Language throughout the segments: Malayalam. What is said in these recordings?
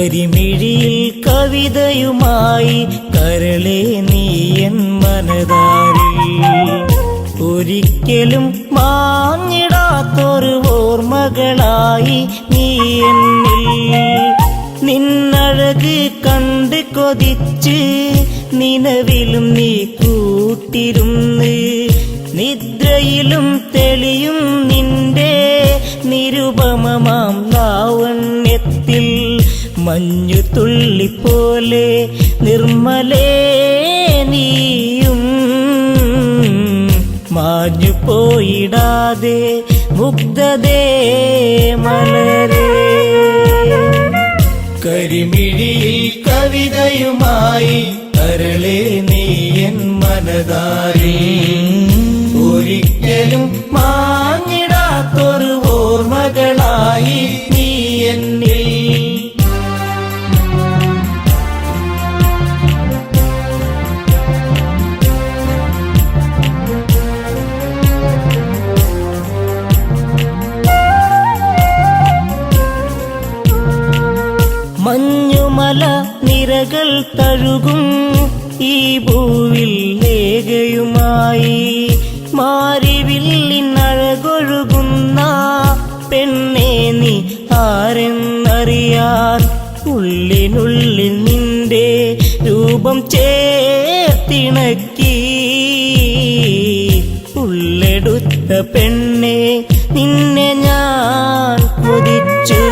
കരിമിഴിയിൽ കവിതയുമായി കരളെ നീ എൻ മനതാരിൽ ഒരിക്കലും മാഞ്ഞിടാത്തൊരു ഓർമ്മകളായി നീ എന്നിൽ നിന്നഴക് കണ്ട് കൊതിച്ച് നിലവിലും നീ കൂട്ടിരുന്ന് നിദ്രയിലും തെളിയും നിന്റെ നിരുപമമാം ലാവണ്യത്തിൽ മഞ്ഞു തുള്ളിപ്പോലെ നിർമ്മലേ നീയും മാഞ്ഞു പോയിടാതെ മുഗ്ധതേ മലരേ കരിമിഴിയിൽ കവിതയുമായി കരളെ നീ എൻ മനതാരിൽ ഒരിക്കലും മാഞ്ഞിടാത്തൊരു ഓർമ്മകളായി നീ എന്നിൽ മഞ്ഞുമല നിരകൾ തഴുകും ഈ ഭൂവിൽ ലേഖയുമായി മാരിവില്ലിനഴകൊഴുകുന്ന പെണ്ണേ നീ ആരെന്നറിയാൻ ഉള്ളിനുള്ളിൽ നിന്റെ രൂപം ചേർത്തിണക്കി ഉള്ളെടുത്ത പെണ്ണെ നിന്നെ ഞാൻ കൊതിച്ചു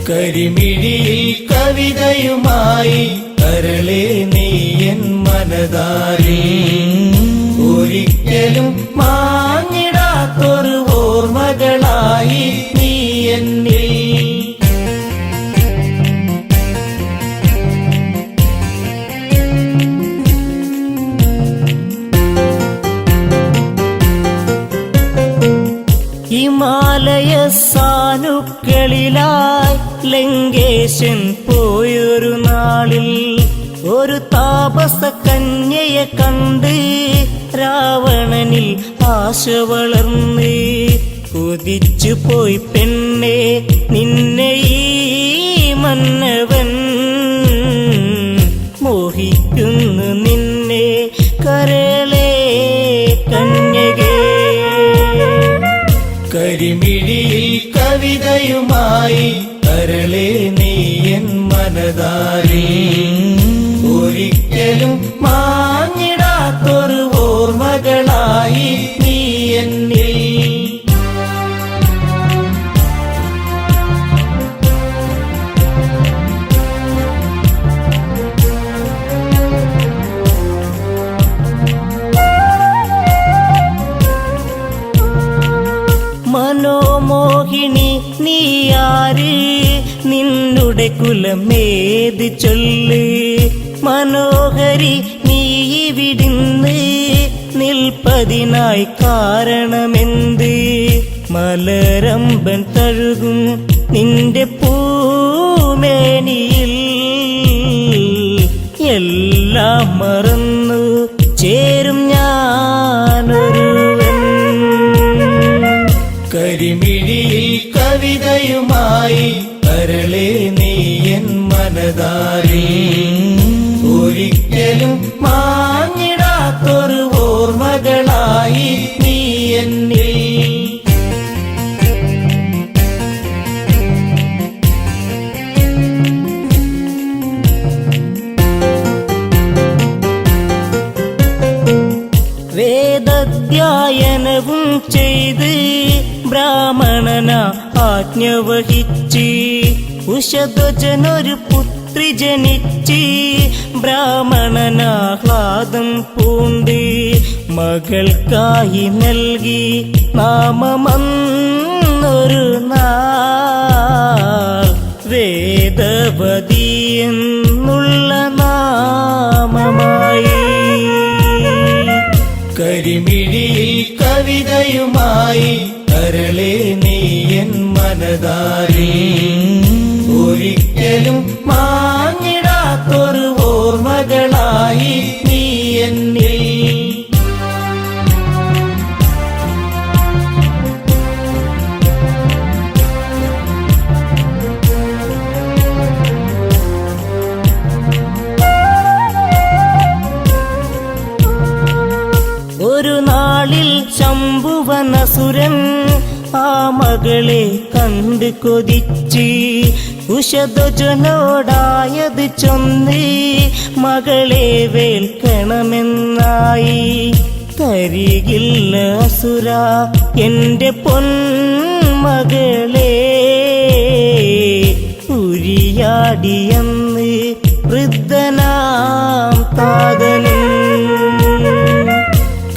കരിമിഴിയിൽ കവിതയുമായി കരളെ നീ എൻ മനതാരിൽ ഒരിക്കലും മാഞ്ഞിടാത്തൊരു ഓർമ്മകളായി നീ എന്നിൽ ഹിമാലയ സാനുക്കളിലായി ലങ്കേശൻ പോയൊരു നാളിൽ ഒരു താപസ കന്യയെ കണ്ട് രാവണനിൽ ആശ വളർന്ന് കുതിച്ചു പോയി പെണ്ണെ നിന്നെ ഈ മന്നവൻ മോഹിക്കുന്നു നിന്നെ കരളെ കന്യകേ കരിമിഴിയിൽ കവിതയുമായി കരളെ നീ എൻ മനതാരിൽ ഒരിക്കലും മാഞ്ഞിടാത്തൊരു ഓർമ്മകളായി നീ എന്നിൽ മനോമോഹിനി നീയാര് നിന്നുടെ കുലമേത് ചൊല്ല് മനോഹരി നീ വിടുന്ന് നിൽപ്പതിനായി കാരണമെന്ത് മലരമ്പൻ തഴുകും നിന്റെ പൂമേനിയിൽ എല്ലാം മറന്നു ചേരും ഞാനൊരുവൻ കരിമിഴിയിൽ കവിതയുമായി കരളെ നീ എൻ മനതാരിൽ ഒരിക്കലും മാഞ്ഞിടാത്തൊരു ഓർമ്മകളായി നീ എന്നിൽ വേദധ്യായനവും ചെയ്ത് ബ്രാഹ്മണന ആജ്ഞ വഹിച്ച് ഉഷധ്വജനൊരു പുത്രി ജനിച്ച് ബ്രാഹ്മണനാഹ്ലാദം പൂണ്ട് മകൾക്കായി നൽകി നാമമന്നൊരു നാൾ വേദവതി എന്നുള്ള നാമമായി കരിമിഴിയിൽ കവിതയുമായി കരളെ നീ എൻ മനതാരിൽ ഒരിക്കലും മാഞ്ഞിടാത്തൊരു ഓർമ്മകളായി നീ എന്നിൽ അസുരൻ ആ മകളെ കണ്ട് കൊതിച്ച് കുശധ്വജനോടായത് ചൊന്ന് മകളെ വേൽക്കണമെന്നായി. തരികില്ല അസുര എന്റെ പൊന്മകളെ, ഉരിയാടിയെന്ന് വൃദ്ധനാം താതനും.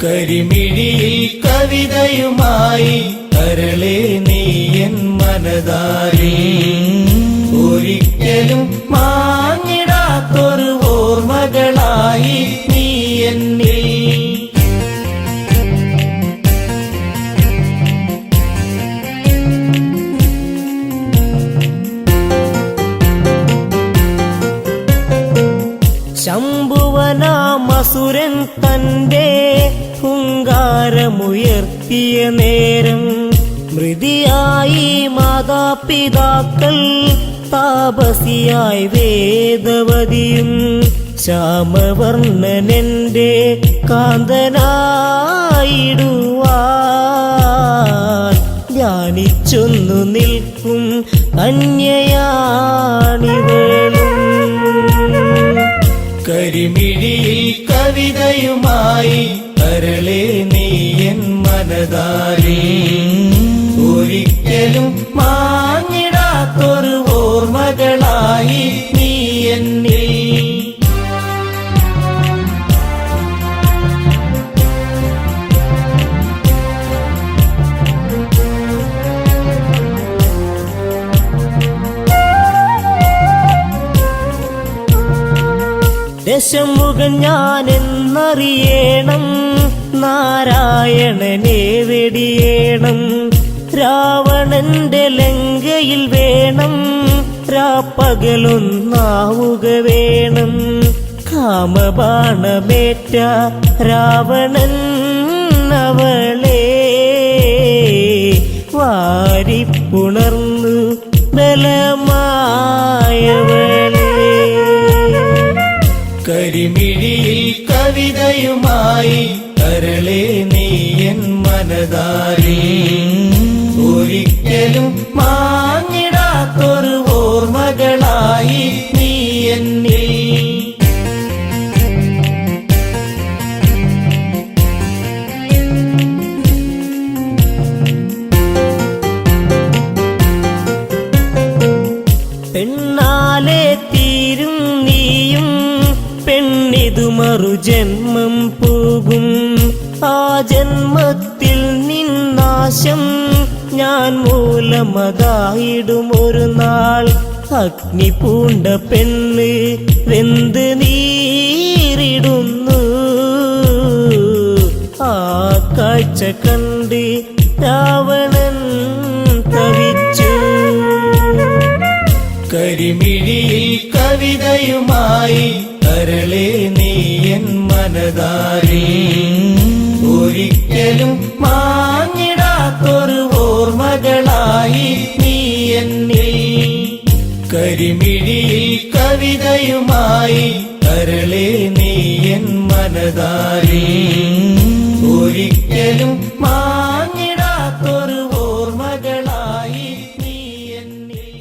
കരിമിഴിയിൽ കവിതയുമായി കരളെ നീ എൻ മനതാരിൽ, ഒരിക്കലും മാഞ്ഞിടാത്തൊരു ഓർമ്മകളായി നീ എന്നിൽ. ശംഭുവനാമസുരൻ തന്റെ ഹുങ്കാരമുയർത്തിയ നേരം മൃതിയായി മാതാപിതാക്കൾ, താപസിയായി വേദവതിയും. ശ്യാമവർണ്ണനെന്റെ കാന്തനായിടുവാൻ ധ്യാനിച്ചൊന്നു നിൽക്കും കന്യയാണിവളും. കരിമിഴിയിൽ കവിതയുമായി കരളെ നീ എൻ മനതാരിൽ, ഒരിക്കലും മാഞ്ഞിടാത്തൊരു ഓർമ്മകളായി നീ എന്നിൽ. ദശമുഖൻ ഞാനെന്നറിയണം, നാരായണനെ വെടിയേണം. രാവണന്റെ ലങ്കയിൽ വേണം, രാപ്പകലൊന്നാവുക വേണം. കാമബാണമേറ്റ രാവണൻ അവളെ വാരിപ്പുണർന്നു ബലമായവളെ. കരിമിഴിയിൽ കവിതയുമായി കരളെ നീ എൻ മനതാരിൽ, ഒരിക്കലും മാഞ്ഞിടാത്തൊരു ഓർമ്മകളായി നീ എന്നിൽ. പെണ്ണാലെ തീരും നീയും, പെണ്ണിതു മറുജന്മം പോകും. ആ ജന്മത്തിൽ നിന്നാശം ഞാൻ മൂലമതായിടും ഒരു നാൾ. അഗ്നി പൂണ്ട പെണ്ണ് വെന്ത് നീറിടുന്നു, ആ കാഴ്ച കണ്ട് രാവണൻ തവിച്ചു. കരിമിഴിയിൽ കവിതയുമായി കരളെ നീ എൻ മനതാരിൽ, ഒരിക്കലും മാഞ്ഞിടാത്തൊരു ഓർമ്മകളായി നീ എന്നിൽ. കരിമിഴിയിൽ കവിതയുമായി കരളെ നീ എൻ മനതാരിൽ, ഒരിക്കലും മാഞ്ഞിടാത്തൊരു ഓർമ്മകളായി നീ എന്നിൽ.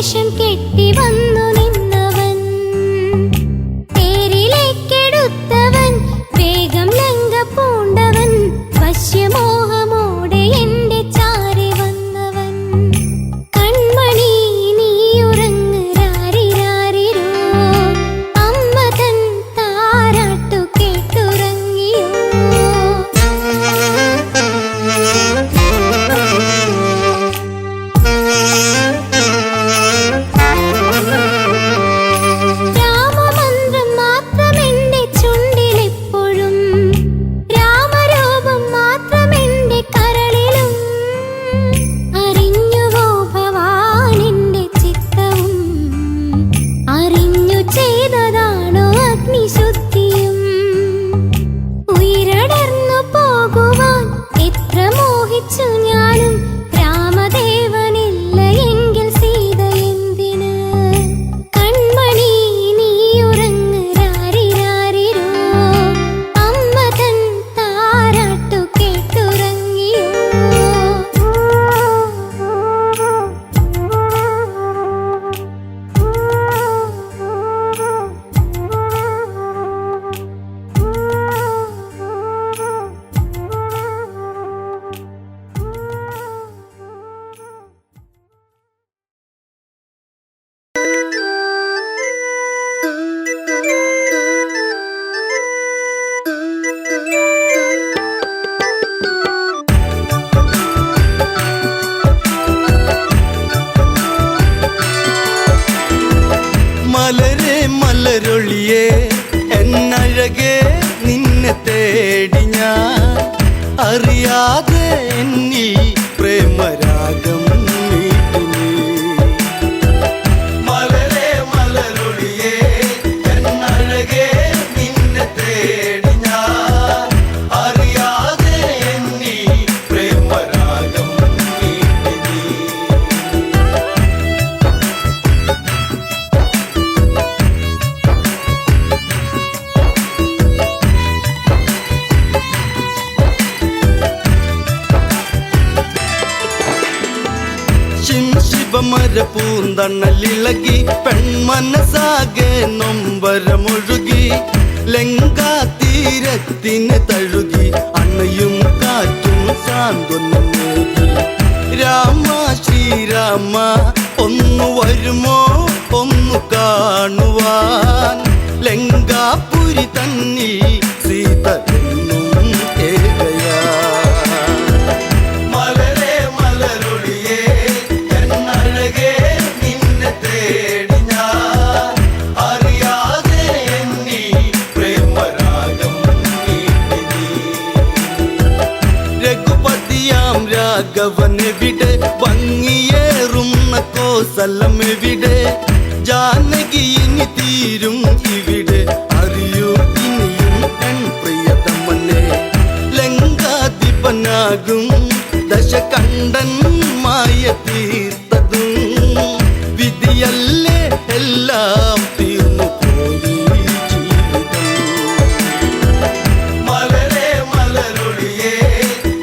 വേഷം കെട്ടി വന്നു നിന്നവൻ, തേരിലേക്കെടുത്തവൻ, വേഗം ലങ്ക പൂണ്ടവൻ, വശ്യമോഹമോടെ എന്റെ ചാരി വന്നവൻ. കൺമണി നീ ഉറങ്ങ് രാരിരാരിരോ, അമ്മ തൻ താരാട്ടു കേട്ടുറങ്ങിയോ. രാമമന്ത്രം മാത്രമെന്റെ ചുണ്ടിലെപ്പോഴും, രാമരൂപം മാത്രമെന്റെ കരളിലും. അറിഞ്ഞുവോ ഭവാനെന്റെ ചിത്തവും, അറിഞ്ഞു ചെയ്തതാണോ അഗ്നിശുദ്ധിയും. ഉയരടർന്നു പോകുവാൻ എത്ര മോഹിച്ചു ഞാനും, രാമദേവനില്ല എങ്കിൽ സീത എന്തിന്. കൺമണി നീ ഉറങ്ങ് രാരിരാരിരോ, അമ്മ തൻ താരാട്ടു കേട്ടുറങ്ങിയോ. മലരെ മലരൊളിയേ എന്നഴകേ നിന്നെ തേടി ഞാൻ, അറിയാതെ എന്നിൽ പ്രേമരാഗം നീട്ടി. മലരെ മലരൊളിയേ എന്നഴകേ നിന്നെ തേടി ഞാൻ, അറിയാതെ എന്നിൽ പ്രേമരാഗം നീട്ടി. ശിവമര പൂന്തണലിളകി പെൺമനസാകെ നൊമ്പരമൊഴുകി, ലങ്കാതീരത്തിന് തഴുകി അണയും കാറ്റും സാന്ത്വനമേകി. രാമ ശ്രീരാമ ഒന്നു വരുമോ ഒന്നു കാണുവാൻ, ലങ്കാപുരി തന്നിൽ സീത എന്നും ഏകയാ. മലരെ മലരൊളിയേ എന്നഴകേ നിന്നെ തേടി ഞാൻ, അറിയാതെ എന്നിൽ പ്രേമരാഗം നീട്ടി. രഘുപതിയാം രാഘവനെവിടെ, ഭംഗിയേറുന്ന കോസലമെവിടെ, ജാനകി ഇനി തീരും ഇവിടെ, അറിയൂ ഇനിയും എൻ പ്രിയതമനെ. ലങ്കാധിപനാകും ദശകണ്ഠൻ മായ തീർത്തതും, വിധിയല്ലേ എല്ലാം തീർന്നു പോയി ജീവിതം. മലരെ മലരൊളിയേ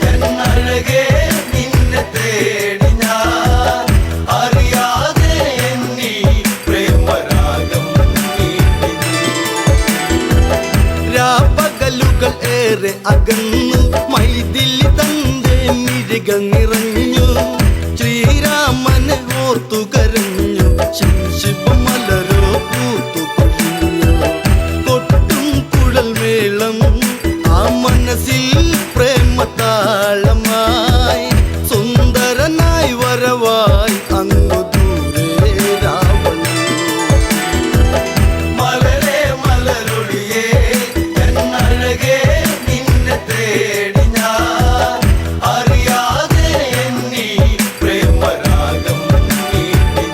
എന്നഴകേ നിന്നെ തേടി ഞാൻ, അറിയാതെ എന്നിൽ പ്രേമരാഗം നീട്ടി. രാപ്പകലുകൾ ഏറെ അകന്നു, മൈഥിലി തന്റെ മിഴിക നിറഞ്ഞു, ശ്രീരാമനെ ഓർത്തു കരഞ്ഞു, ശിവമലരോ പൂത്തു കൊഴിഞ്ഞു. കൊട്ടും കുഴൽ മേളം ആ മനസ്സിൽ പ്രേമതാളമായി, സുന്ദരനായി വരവായി അങ്ങു ദൂരെ രാവണൻ. മലരെ മലരൊളിയേ എന്നഴകേ നിന്നെ തേടി ഞാൻ, അറിയാതെ എന്നിൽ പ്രേമരാഗം നീട്ടി.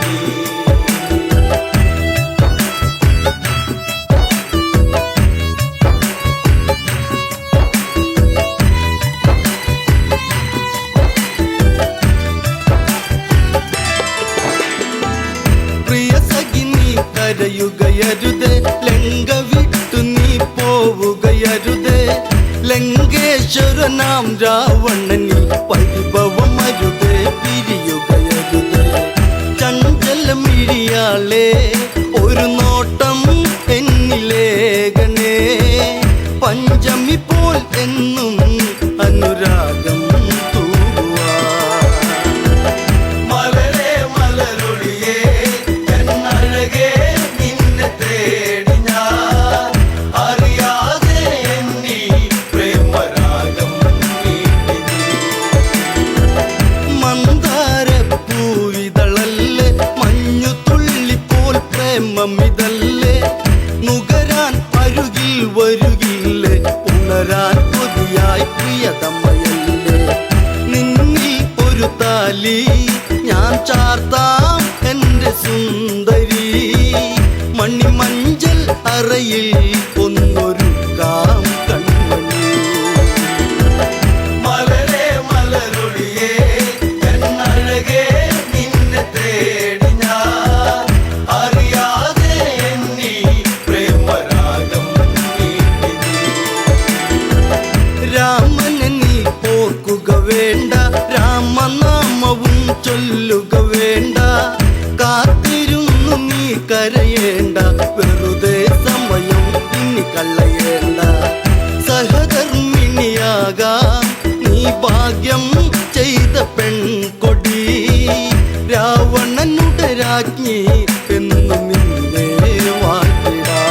പ്രിയ സഖി നീ കരയുകയരുതേ, ലങ്ക വിട്ടു നീ പോവുകയരുതേ, ലങ്കേശ്വരനാം രാവണനിൽ പരിഭവമരുതേ, പിരിയുകയരുതേ. ചഞ്ചല നല്ല മിഴിയാളെ ഒരു നോട്ടം എന്നിലേകണേ പഞ്ചമി പോൽ എന്നും അനുരാഗം മമ്മിതല്ലേ നുകരാൻ അരുകിൽ വരുകില്ലേ ഉണരാൻ കൊതിയായി പ്രിയതമ്മയല്ലേ നിന്നിൽ ഒരു താലി ഞാൻ ചാർത്താം എൻ്റെ സുന്ദരി മണിമഞ്ചൽ അറയിൽ ഒന്നൊരുക്കാം കൺമണി മലരേ മലരൊളിയേ എന്നഴകേ നിന്നെ തേടി ഞാൻ രാമനെ നീ ഓർക്കുക വേണ്ട രാമനാമവും ചൊല്ലുക വേണ്ട കാത്തിരുന്നു നീ കരയേണ്ട വെറുതെ സമയം ഇനി കളയേണ്ട സഹധർമ്മിണിയാകാം നീ ഭാഗ്യം ചെയ്ത പെൺകൊടി രാവണനുടെ രാജ്ഞി എന്നു നിന്നെ വാഴ്ത്തിടാ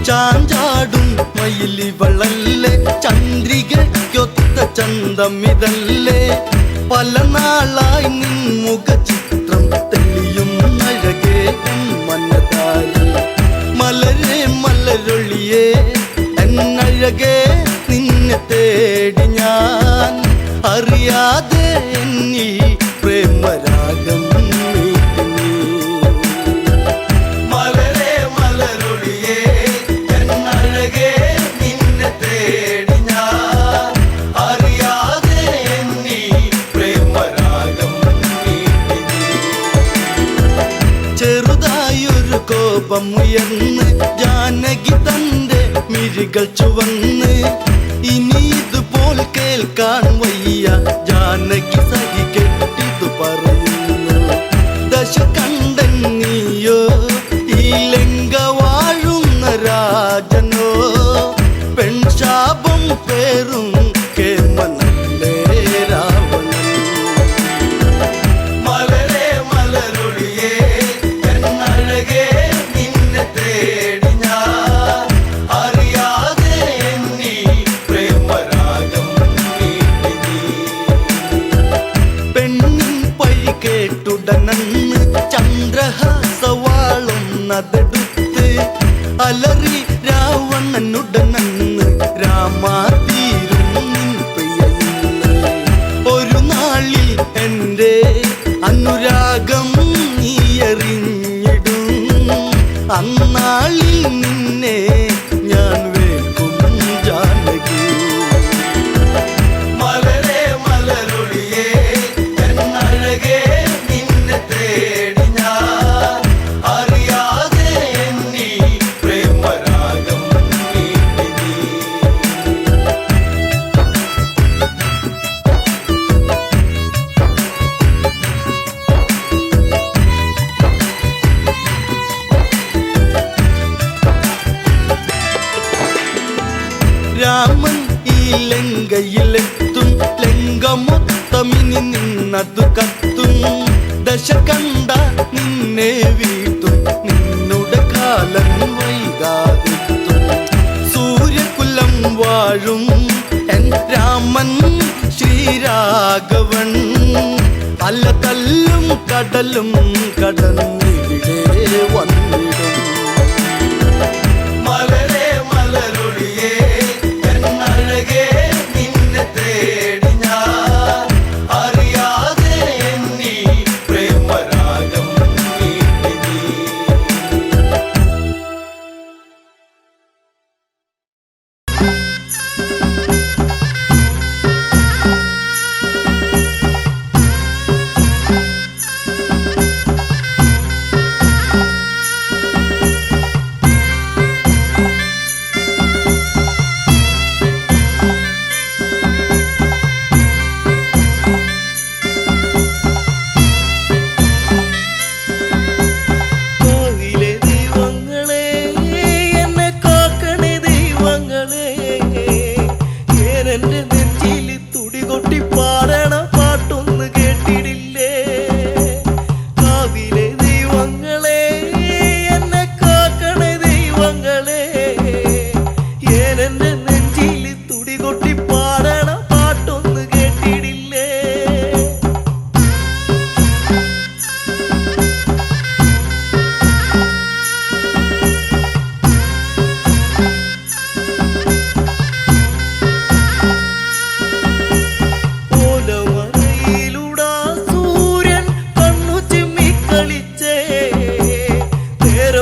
ചാഞ്ചാടും മയിലിവളല്ലേ ചന്ദ്രികയ്ക്കൊത്ത ചന്തമിതല്ലേ പല നാളായി നിൻ മുഖചിത്രം തെളിയും അഴകേ മനതാരി മലരേ മലരൊളിയേ എന്നഴകേ നിന്നെ തേടി ഞാൻ അറിയാതെ എന്നിൽ പ്രേമരാഗം ചെറുതായൊരു കോപമുയർന്ന് ജാനകി തന്റെ മിഴികൾ ചുവന്ന് ഇനി ഇതുപോൽ കേൾക്കാൻ വയ്യ ജാനകി സഹി കെട്ടിതു പറയുന്നു ദശകണ്ഠൻ നീയോ ഈ ലങ്ക വാഴുന്ന രാജനോ പെൺശാപം പേറും കേമനല്ലേ രാവണൻ കേട്ടുടനന്ന് ചന്ദ്രഹാസവാളും നതെടുത്ത് അലറി രാവണനുടനന്ന് രാമാതീരും നിൻ പ്രിയന്ന് ഒരു നാളിൽ എൻ്റെ അനുരാഗം നീ എറിഞ്ഞിടും അന്നാളിൽ നിന്നെ ഞാൻ വേൽക്കും ജാനകി രാമൻ ഈ ലങ്കയിലെത്തും ലങ്ക മൊത്തമിനി നിന്നതു കത്തും ദശകണ്ഠ നിന്നെ വീട്ടും നിന്നുടെ കാലം വൈകാതെത്തും സൂര്യകുലം വാഴും എൻ രാമൻ ശ്രീരാഘവൻ അല തല്ലും കടലും കടന്നിവിടെ വന്നിടും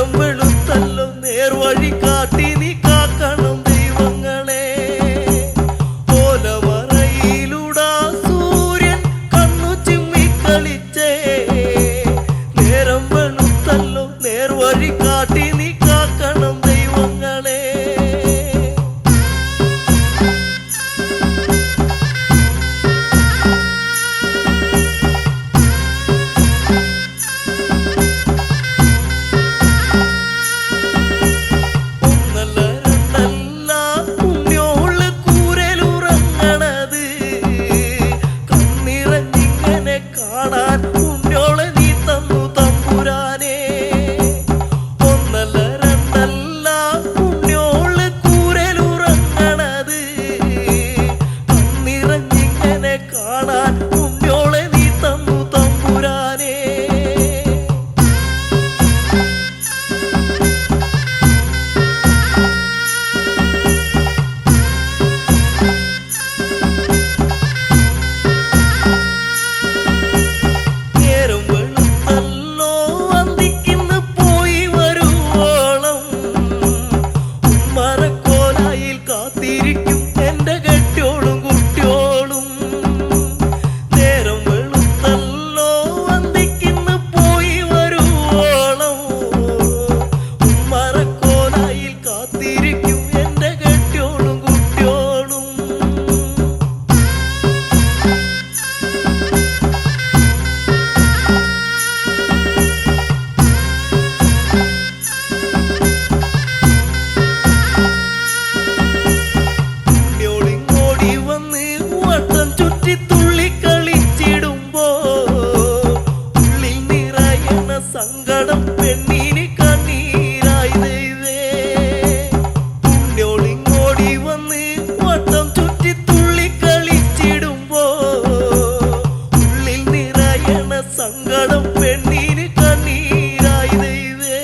നേരം വെളുത്തല്ലോ നേർവഴി കാട്ടി നീ കാക്കണം ദൈവങ്ങളെ. ഓലമറയിലൂടാ സൂര്യൻ കണ്ണു ചിമ്മിക്കളിച്ചേ. നേരം വെളുത്തല്ലോ നേർവഴി കാട്ടി നീ കാക്കണം ദൈവങ്ങളെ. സങ്കടം പെണ്ണിന് കണ്ണീരായി ദൈവേ. പുണ്യോളിങ്ങോടി വന്ന് വട്ടം ചുറ്റി തുള്ളി കളിച്ചിടുമ്പോ ഉള്ളിൽ നിറയണ സങ്കടം പെണ്ണിന് കണ്ണീരായി ദൈവേ.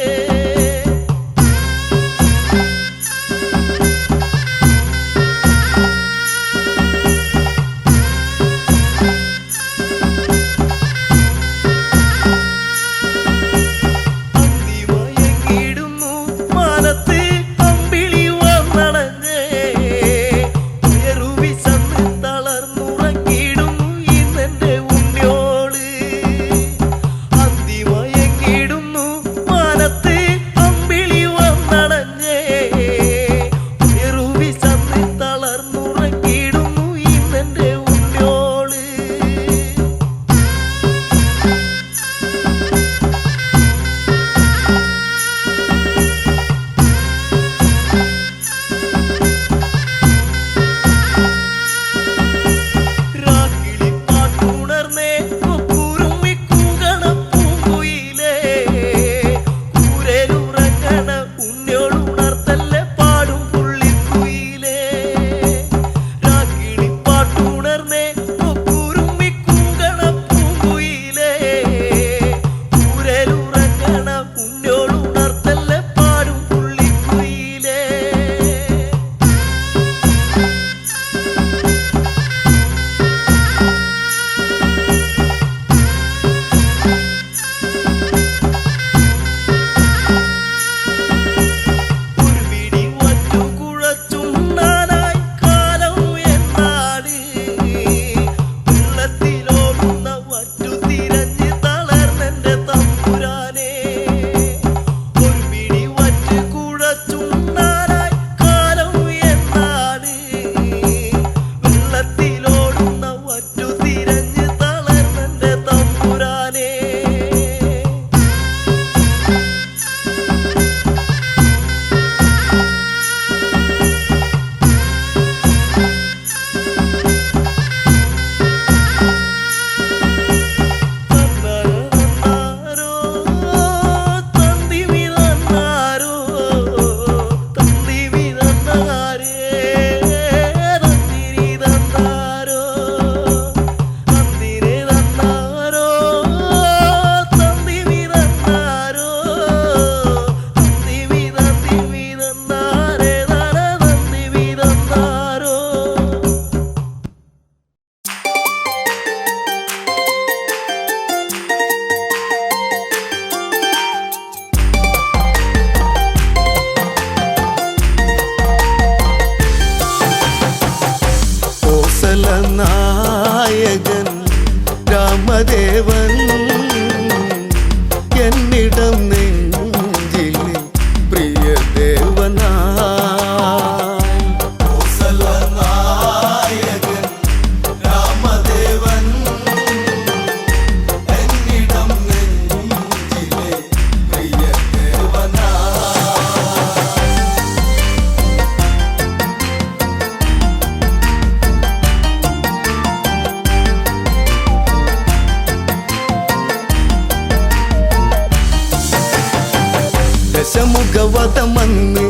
ദശമുഖവധമന്ന്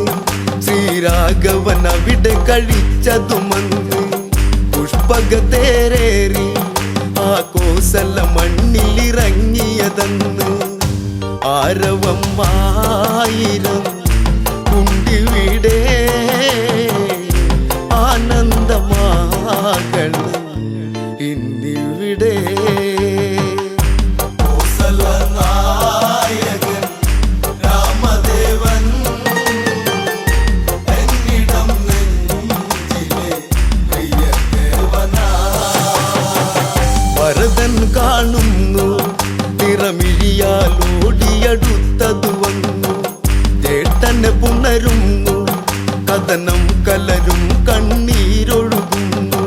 ശ്രീരാഘവൻ അവിടെ കഴിച്ചതുമന്ന് പുഷ്പകതേരേറി ആ കോസല മണ്ണിലിറങ്ങിയതെന്ന് ആരവം ആയിരം കുണ്ടിവിടെ ആനന്ദമാകണം ഇന്നിവിടെ ഭരതൻ കാണുന്നു നിറമിഴിയാൽ ഓടിയടുത്തതു വന്നു ചേട്ടനെ പുണരുന്നു കഥനം കലരും കണ്ണീരൊഴുകുന്നു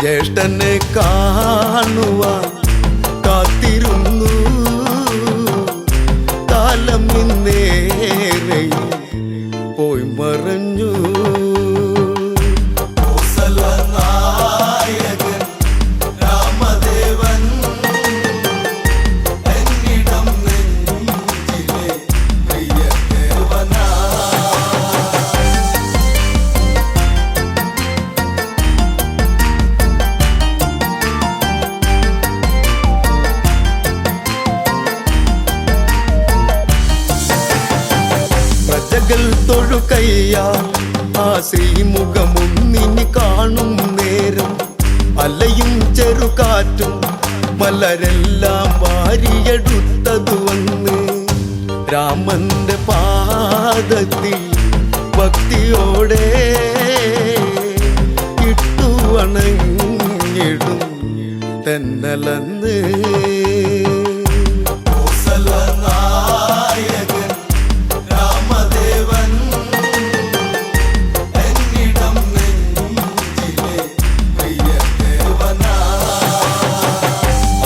ജ്യേഷ്ഠനെ കാണുവാൻ കാത്തിരുന്നു കാലം ഇന്നേറെയും പോയി മറഞ്ഞു തൊഴുകയ്യ ആ ശ്രീമുഖമൊന്നിനി കാണും നേരം അലയും ചെറുകാറ്റും മലരെല്ലാം വാരിയെടുത്തതു വന്ന് രാമന്റെ പാദത്തിൽ ഭക്തിയോടെ ഇട്ടു വണങ്ങിടും തെന്നലന്ന്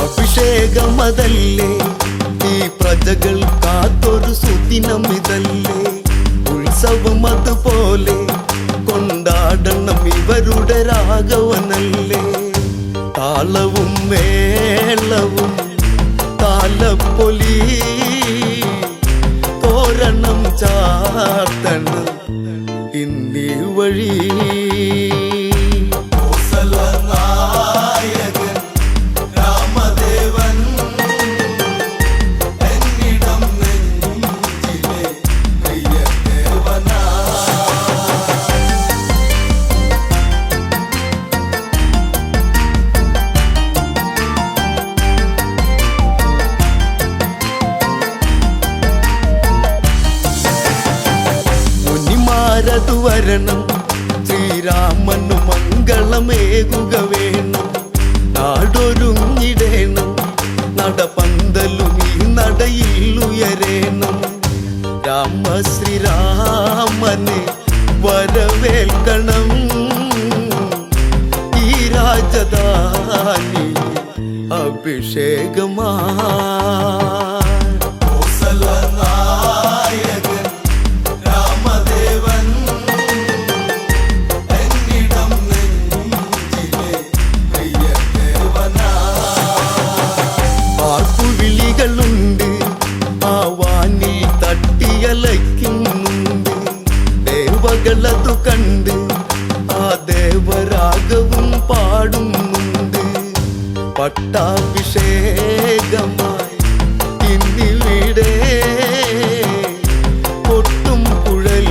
അഭിഷേകമതല്ലേ ഈ പ്രജകൾ കാത്തൊരു സുദിനം ഇതല്ലേ ഉത്സവം അതുപോലെ കൊണ്ടാടണം ഇവരുടെ രാഘവനല്ലേ താളവും മേളവും താലപ്പൊലി തോരണം ചാർത്തണം ഇന്നീ വഴി വരണം ശ്രീരാമനു മംഗളമേകുക വേണം നാടൊരുങ്ങിടേണം നടപന്തലും ഈ നടയിൽ ഉയരേണം രാമശ്രീരാമനെ വരവേൽക്കണം ഈ രാജധാനി അഭിഷേകമാ ുണ്ട് ആ വാനിൽ തട്ടിയലയ്ക്കുന്നുണ്ട് ദേവകളതു കണ്ട് ആ ദേവരാഗവും പാടുന്നുണ്ട് പട്ടാഭിഷേകമായി ഇന്നിവിടെ കൊട്ടും കുഴൽ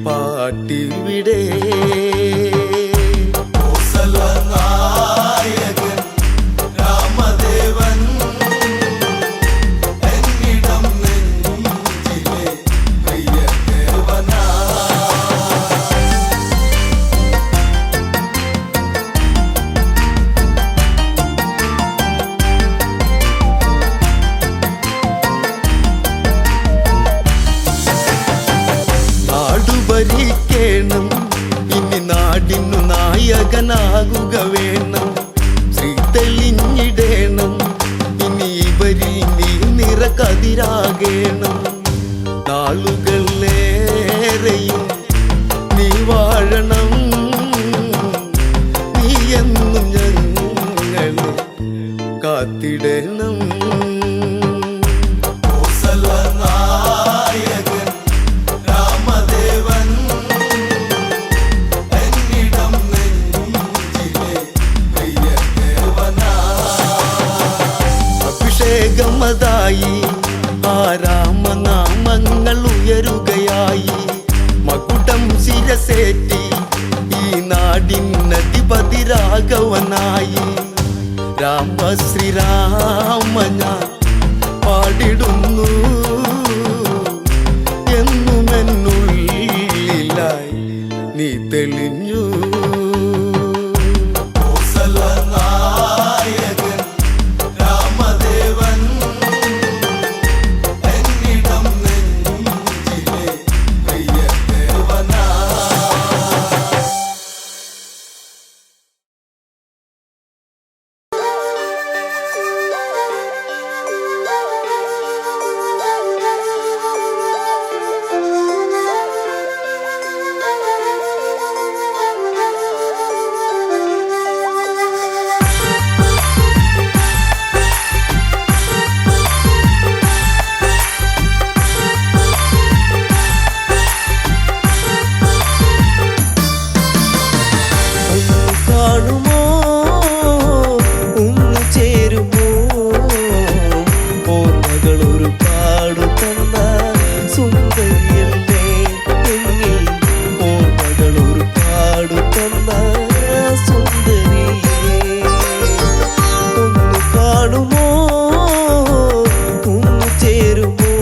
പാട്ടിവിടെ ഭരിക്കണം ഇനി നാടിനു നായകനാകുക വേണം ശ്രീ തെളിഞ്ഞിടേണം ഇനി ഇവരിൽ നീ നിറകതിരാകേണം നാളുകളേറെയും നീ വാഴണം നീ എന്നും ഞങ്ങളെ കാത്തിടണം കോസല ശ്രീരാമ ഞാൻ പാടിടുന്നു എന്നും എന്നുള്ളിലായി നീ തെളിഞ്ഞു നായകൻ രാമദേവൻ എന്നിടം നെഞ്ചിലെ പ്രിയദേവനാ. കാണുമോ ഒന്ന് ചേരുമോ ഓർമ്മകൾ ഒരുപാട് തന്ന സുന്ദരിയല്ലേ എന്നിൽ ഓർമ്മകൾ ഒരുപാട് തന്ന സുന്ദരിയേ ഒന്ന് കാണുമോ ഒന്ന് ചേരുമോ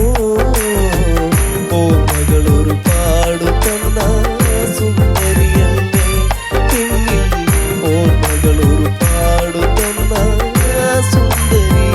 ഓർമ്മകൾ ഒരുപാട് തന്ന സുന്ദരിയല്ലേ എന്നിൽ ഓർമ്മകൾ ഒരുപാട് തന്ന സുന്ദരിയേ.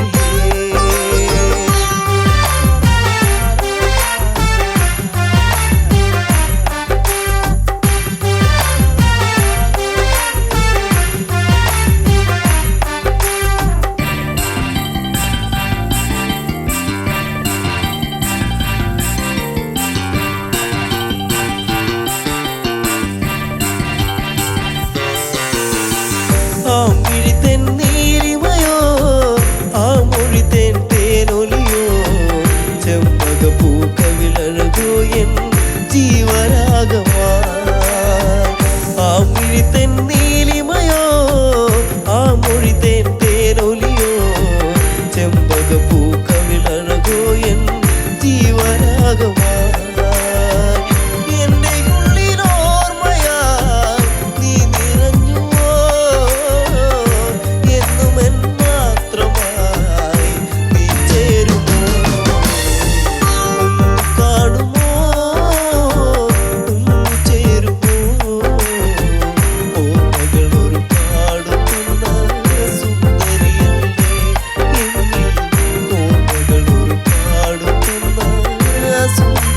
ആ മിഴിതെൻ നീലിമയോ ആ മൊഴിതെൻ തേനൊലിയോ ചെമ്പകപ്പൂക്കവിളഴകോ എൻ ജീവരാഗമാ. ആ മിഴിതെൻ നീലിമയോ ആ മൊഴിതെൻ തേനൊലിയോ ചെമ്പകപ്പൂക്കവിളഴകോ എൻ ജീവരാഗമാ. എന്റെ ഉള്ളിലോർമ്മയായി നീ നിറഞ്ഞുവോ എന്നും എൻ മാത്രമായി നീ ചേരുമോ ഒന്ന് കാണുമോ ഒന്ന് ചേരുമോ ഓർമ്മകൾ ഒരുപാട് തന്ന സുന്ദരിയല്ലേ എന്നിൽ ഓർമ്മകൾ ഒരുപാട് തന്ന സുന്ദരി.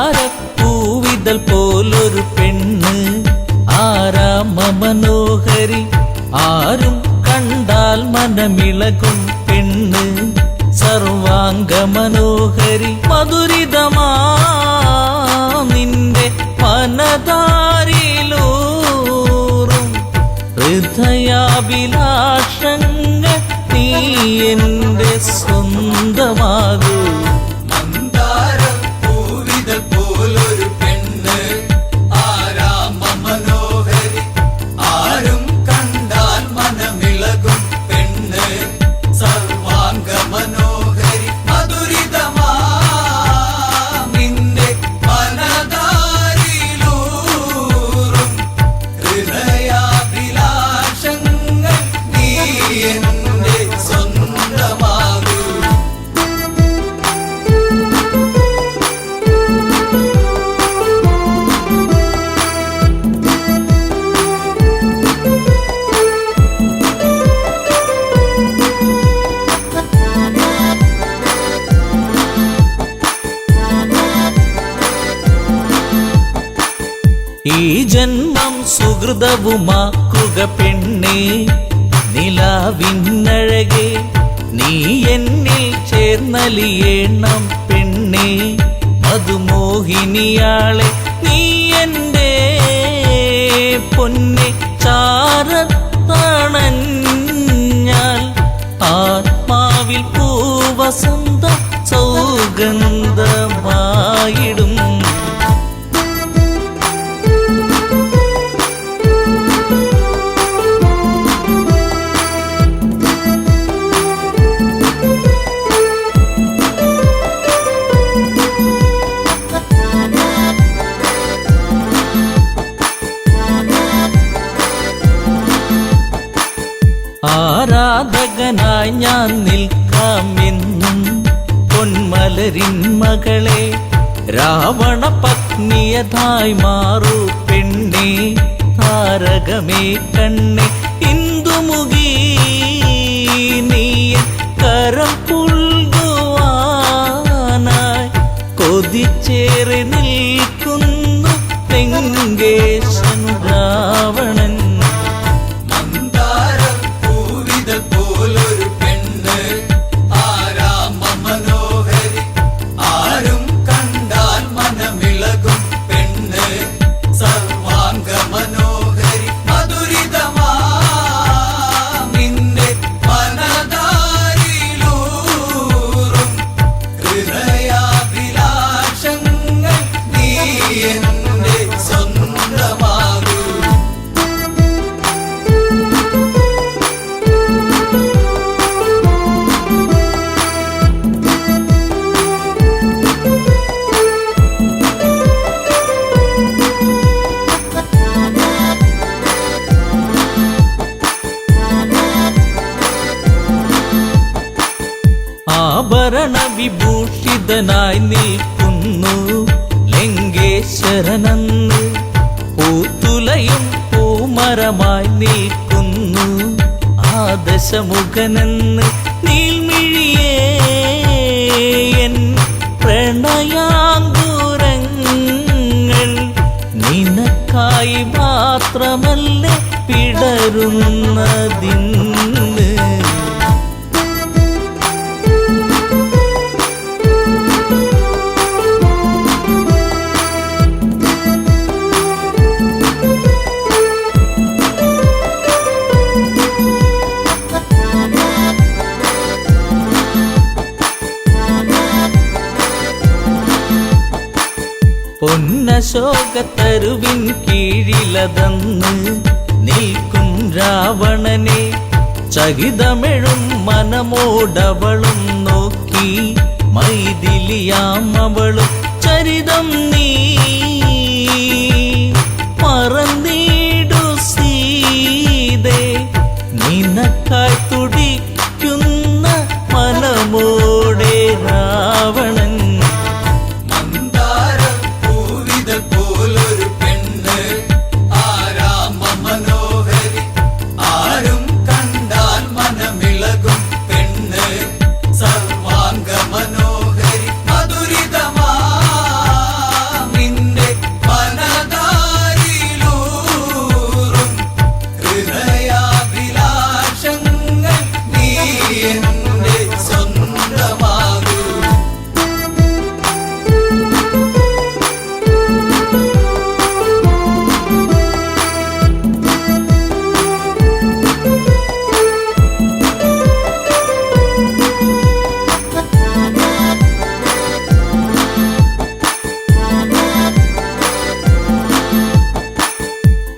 മന്ദാരപ്പൂവിതൽ പോലൊരു പെണ്ണ് ആരാമ മനോഹരി ആരും കണ്ടാൽ മനമിളകും പെണ്ണ് സർവാംഗ മനോഹരി മധുരിതമാ നിന്റെ മനതാരിലൂറും ഹൃദയാഭിലാഷങ്ങൾ നീ എന്റെ സ്വന്തമാകൂ പോലൊരു പെണ്ണ് ആരാമ മനോഹരി ആരും കണ്ടാൽ മനമിളകും പെണ്ണ് സർവാംഗ മനോഹരി മധുരിതമാ നിന്റെ മനതാരിലൂറും ഹൃദയാഭിലാഷങ്ങൾ നീ എന്റെ സ്വന്തമാകൂ ഈ ജന്മം സുഹൃതവുമാക്കുക പെണ്ണേ നിലാവിന്നഴകെ നീ എന്നിൽ ചേർന്നലിയേണം പെണ്ണേ മധുമോഹിനിയാളെ നീ എൻ്റെ പൊന്നെ ചാരത്തണഞ്ഞാൽ ആത്മാവിൽ പൂവസന്ത സൗഗന്ധമായിടും ആരാധകനായി ഞാൻ നിൽക്കാമെന്നും പൊന്മലരിൻ മകളെ രാവണ പത്നിയതായി മാറൂ പെണ്ണേ താരകമേ കണ്ണേ ഇന്ദുമുഖി നീയ കരം പുൽകുവാനായി കൊതിച്ചേറി നിൽക്കുന്നു ലങ്കേശൻ രാവണൻ പോലൊരു പെണ്ണ് ആരാമ മനോഹരി ആരും കണ്ടാൽ മനമിളകും പെണ്ണ് സർവാംഗ മനോഹരി മധുരിതമാ നിന്റെ മനതാരിലൂറും ഹൃദയാഭിലാഷങ്ങൾ നീ എന്റെ സ്വന്തമാകൂ ആഭരണ വിഭൂഷിതനായി നിൽക്കുന്നു ലങ്കേശ്വരനെന്ന് പൂത്തുലയും പൂമരമായി നിൽക്കുന്നു ആദശമുഖനെന്ന് നീൽമിഴിയേ എൻ പ്രണയാങ്കുരങ്ങൾ നിനക്കായി മാത്രമല്ലേ പിടരുന്നതിന്ന് പൊന്നശോകത്തരുവിൻ കീഴിലതന്ന് നിൽക്കും രാവണനെ ചകിതമെഴും മനമോടവളും നോക്കി മൈഥിലിയാം അവളും ചരിതം നീ മറന്നീടു സീതേ നിനക്കായി തുടിക്കുന്ന മനമോടെ രാവണൻ മന്ദാരപ്പൂവിതൾ പോലൊരു പെണ്ണ് ആരാമ മനോഹരി ആരും കണ്ടാൽ മനമിളകും പെണ്ണ് സർവാംഗ മനോഹരി മധുരിതമാ നിന്റെ മനതാരിലൂറും ഹൃദയാഭിലാഷങ്ങൾ നീ എന്റെ സ്വന്തമാകൂ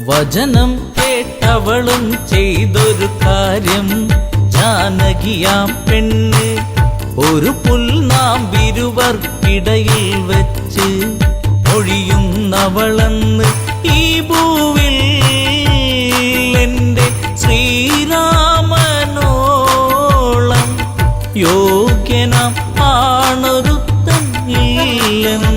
വചനം കേട്ടവളും ചെയ്തൊരു കാര്യം ജാനകിയാം പെണ്ണ് ഒരു പുൽനാമ്പിരുവർക്കിടയിൽ വെച്ച് ഒഴിയുന്നവളെന്ന് ഈ ഭൂവിൽ എൻ്റെ ശ്രീരാമനോളം യോഗ്യനാം ആണൊരുത്തൻ ഇല്ലെന്നറിയണം.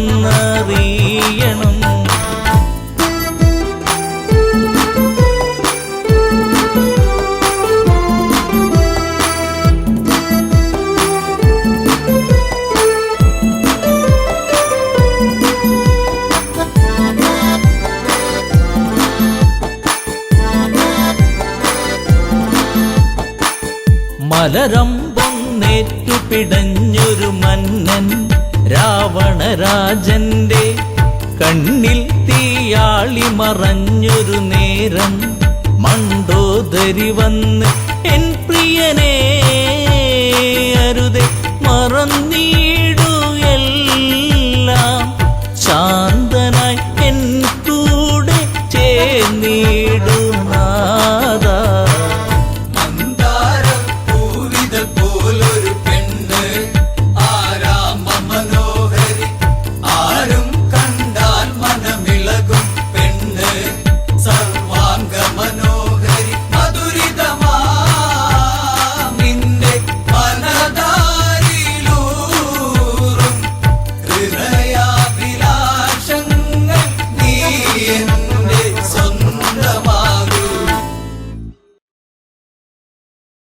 മലരമ്പൊന്നേറ്റു പിടഞ്ഞൊരു മന്നൻ രാവണരാജന്റെ കണ്ണിൽ തീയാളി മറഞ്ഞൊരു നേരം മണ്ടോദരി വന്ന് എൻ പ്രിയനെ അരുതെ മറന്നീടു എല്ലാം ശാന്തനായി എൻ കൂടെ ചേർന്നീടു